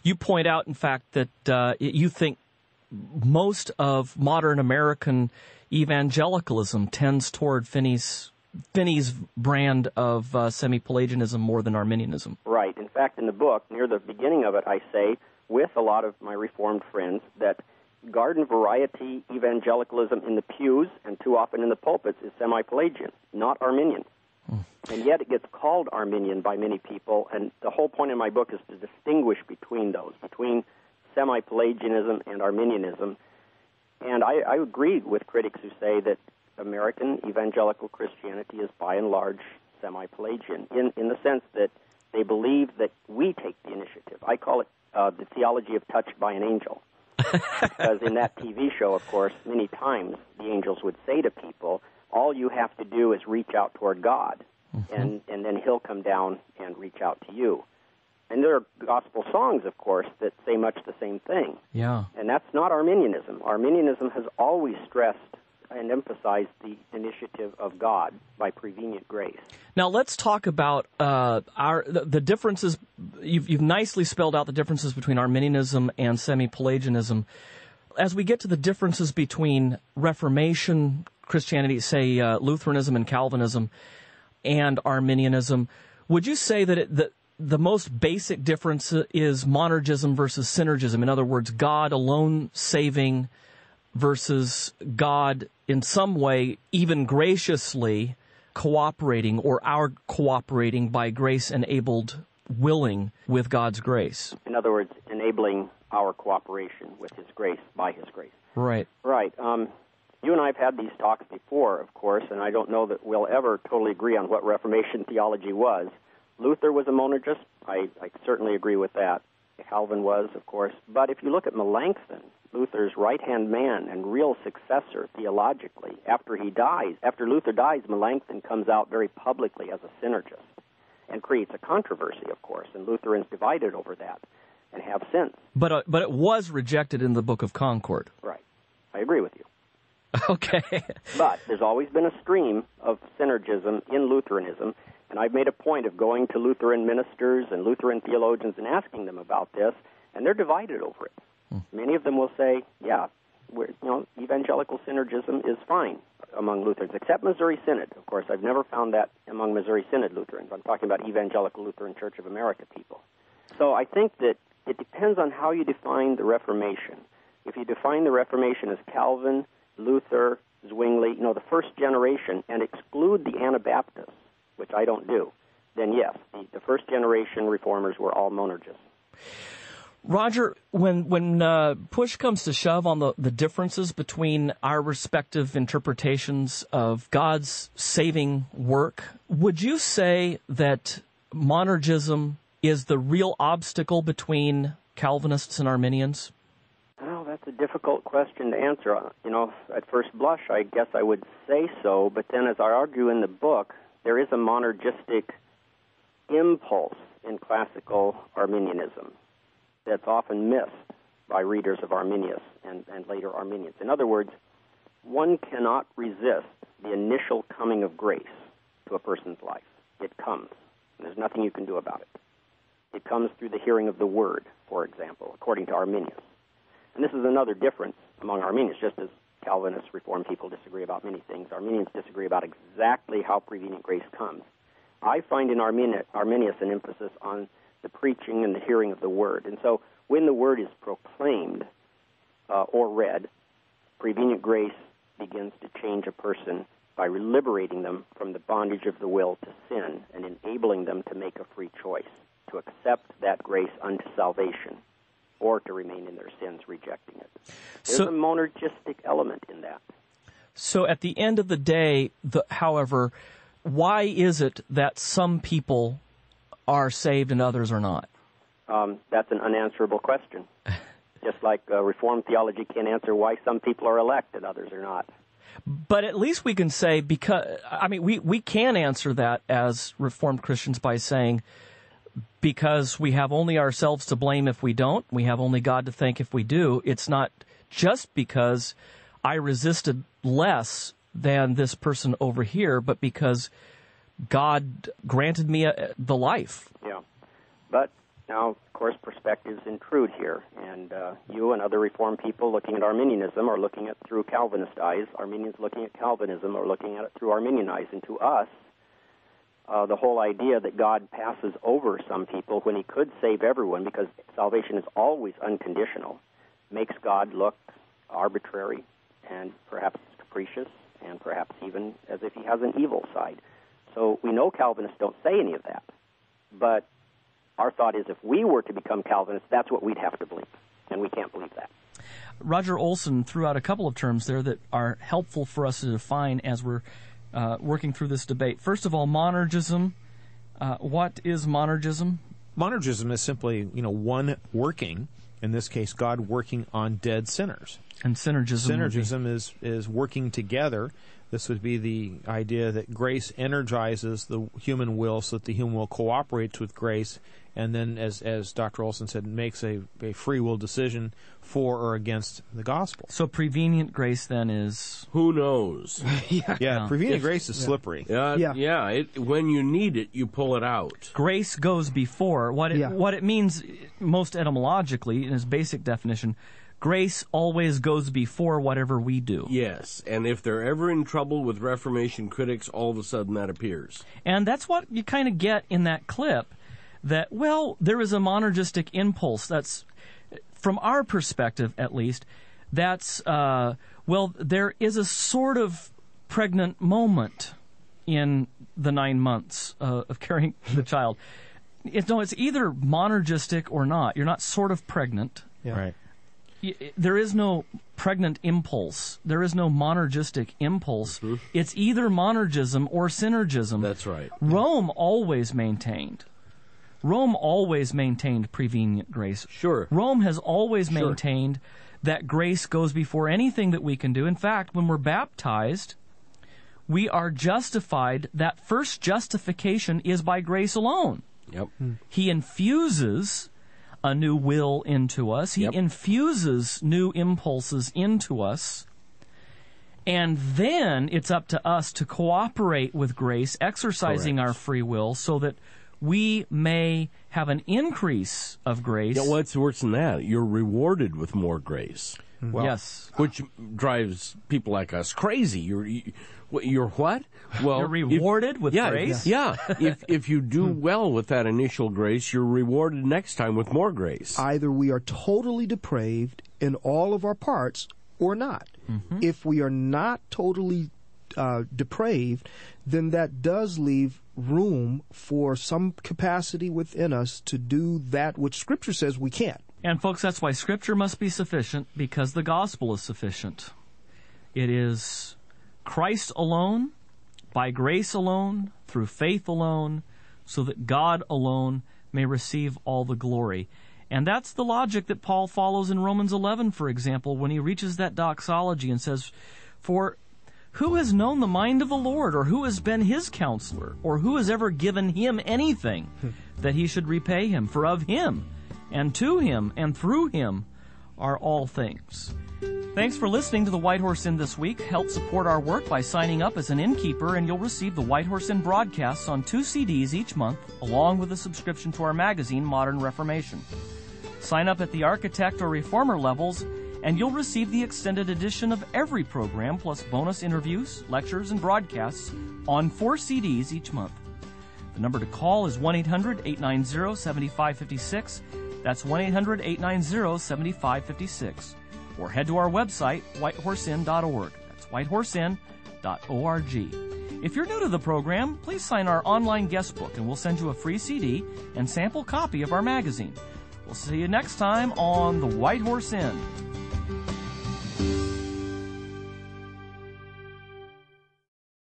You point out, in fact, that you think most of modern American evangelicalism tends toward Finney's brand of semi-Pelagianism more than Arminianism. Right. In fact, in the book, near the beginning of it, I say, with a lot of my Reformed friends, that garden variety evangelicalism in the pews and too often in the pulpits is semi-Pelagian, not Arminian. And yet it gets called Arminian by many people, and the whole point in my book is to distinguish between those, between semi-Pelagianism and Arminianism. And I agree with critics who say that American evangelical Christianity is by and large semi-Pelagian, in the sense that they believe that we take the initiative. I call it the theology of touched by an angel. Because in that TV show, of course, many times the angels would say to people, all you have to do is reach out toward God, and then He'll come down and reach out to you. And there are gospel songs, of course, that say much the same thing. Yeah. And that's not Arminianism. Arminianism has always stressed and emphasized the initiative of God by prevenient grace. Now let's talk about the differences. You've nicely spelled out the differences between Arminianism and semi-Pelagianism. As we get to the differences between Reformation Christianity, say Lutheranism and Calvinism, and Arminianism, would you say that the most basic difference is monergism versus synergism? In other words, God alone saving versus God in some way even graciously cooperating, or our cooperating by grace-enabled willing with God's grace. In other words, enabling our cooperation with His grace, by His grace. Right. Right. You and I have had these talks before, of course, and I don't know that we'll ever totally agree on what Reformation theology was. Luther was a monergist. I certainly agree with that. Calvin was, of course. But if you look at Melanchthon, Luther's right-hand man and real successor theologically, after Luther dies, Melanchthon comes out very publicly as a synergist and creates a controversy, of course, and Lutherans divided over that and have since. But it was rejected in the Book of Concord. Right. I agree with you. Okay. But there's always been a stream of synergism in Lutheranism, and I've made a point of going to Lutheran ministers and Lutheran theologians and asking them about this, and they're divided over it. Many of them will say, yeah, evangelical synergism is fine among Lutherans, except Missouri Synod. Of course, I've never found that among Missouri Synod Lutherans. I'm talking about Evangelical Lutheran Church of America people. So I think that it depends on how you define the Reformation. If you define the Reformation as Calvin, Luther, Zwingli, the first generation, and exclude the Anabaptists, which I don't do, then yes, the first generation reformers were all monergists. Roger, when push comes to shove on the differences between our respective interpretations of God's saving work, would you say that monergism is the real obstacle between Calvinists and Arminians? Well, that's a difficult question to answer. At first blush, I guess I would say so, but then as I argue in the book, there is a monergistic impulse in classical Arminianism that's often missed by readers of Arminius and later Arminians. In other words, one cannot resist the initial coming of grace to a person's life. It comes, and there's nothing you can do about it. It comes through the hearing of the Word, for example, according to Arminius. And this is another difference among Arminians, just as Calvinists, Reformed people disagree about many things. Arminians disagree about exactly how prevenient grace comes. I find in Arminius an emphasis on the preaching and the hearing of the Word. And so when the Word is proclaimed or read, prevenient grace begins to change a person by liberating them from the bondage of the will to sin and enabling them to make a free choice, to accept that grace unto salvation or to remain in their sins, rejecting it. There's a monergistic element in that. So at the end of the day, however, why is it that some people are saved and others are not? That's an unanswerable question. Just like Reformed theology can't answer why some people are elect and others are not. But at least we can say, we can answer that as Reformed Christians by saying, because we have only ourselves to blame if we don't, we have only God to thank if we do. It's not just because I resisted less than this person over here, but because God granted me the life. Yeah. But Now, of course, perspectives intrude here, and you and other Reformed people looking at Arminianism are looking at it through Calvinist eyes. Arminians looking at Calvinism are looking at it through Arminian eyes. And to us, the whole idea that God passes over some people when he could save everyone, because salvation is always unconditional, makes God look arbitrary and perhaps capricious and perhaps even as if he has an evil side. So we know Calvinists don't say any of that, but our thought is if we were to become Calvinists, that's what we'd have to believe, and we can't believe that. Roger Olson threw out a couple of terms there that are helpful for us to define as we're working through this debate. First of all, monergism. What is monergism? Monergism is simply, one working, in this case, God working on dead sinners. And synergism. Synergism is working together. This would be the idea that grace energizes the human will so that the human will cooperates with grace, and then, as Dr. Olson said, makes a free will decision for or against the gospel. So prevenient grace then is... Who knows? Yeah, prevenient grace is slippery. When you need it, you pull it out. Grace goes before. What it means most etymologically, in its basic definition, grace always goes before whatever we do. Yes, and if they're ever in trouble with Reformation critics, all of a sudden that appears. And that's what you kind of get in that clip, that, there is a monergistic impulse. That's, from our perspective at least, that's, there is a sort of pregnant moment in the 9 months of carrying the child. It's either monergistic or not. You're not sort of pregnant. Yeah. Right. There is no pregnant impulse. There is no monergistic impulse. Mm-hmm. It's either monergism or synergism. That's right. Rome always maintained prevenient grace. Sure. Rome has always maintained that grace goes before anything that we can do. In fact, when we're baptized, we are justified. That first justification is by grace alone. Yep. He infuses a new will into us. He infuses new impulses into us. And then it's up to us to cooperate with grace, exercising our free will so that we may have an increase of grace. Yeah, well, it's worse than that. You're rewarded with more grace. Well, yes. Which drives people like us crazy. You're what? Well, you're rewarded with grace? Yeah. If you do well with that initial grace, you're rewarded next time with more grace. Either we are totally depraved in all of our parts or not. Mm-hmm. If we are not totally depraved, then that does leave room for some capacity within us to do that which Scripture says we can't. And folks, that's why Scripture must be sufficient, because the gospel is sufficient. It is Christ alone, by grace alone, through faith alone, so that God alone may receive all the glory. And that's the logic that Paul follows in Romans 11, for example, when he reaches that doxology and says, "For who has known the mind of the Lord, or who has been his counselor, or who has ever given him anything that he should repay him? For of him, and to him, and through him are all things." Thanks for listening to the White Horse Inn this week. Help support our work by signing up as an innkeeper, and you'll receive the White Horse Inn broadcasts on 2 CDs each month, along with a subscription to our magazine, Modern Reformation. Sign up at the architect or reformer levels, and you'll receive the extended edition of every program, plus bonus interviews, lectures, and broadcasts on 4 CDs each month. The number to call is 1-800-890-7556. That's 1-800-890-7556. Or head to our website, whitehorseinn.org. That's whitehorseinn.org. If you're new to the program, please sign our online guest book, and we'll send you a free CD and sample copy of our magazine. We'll see you next time on the White Horse Inn.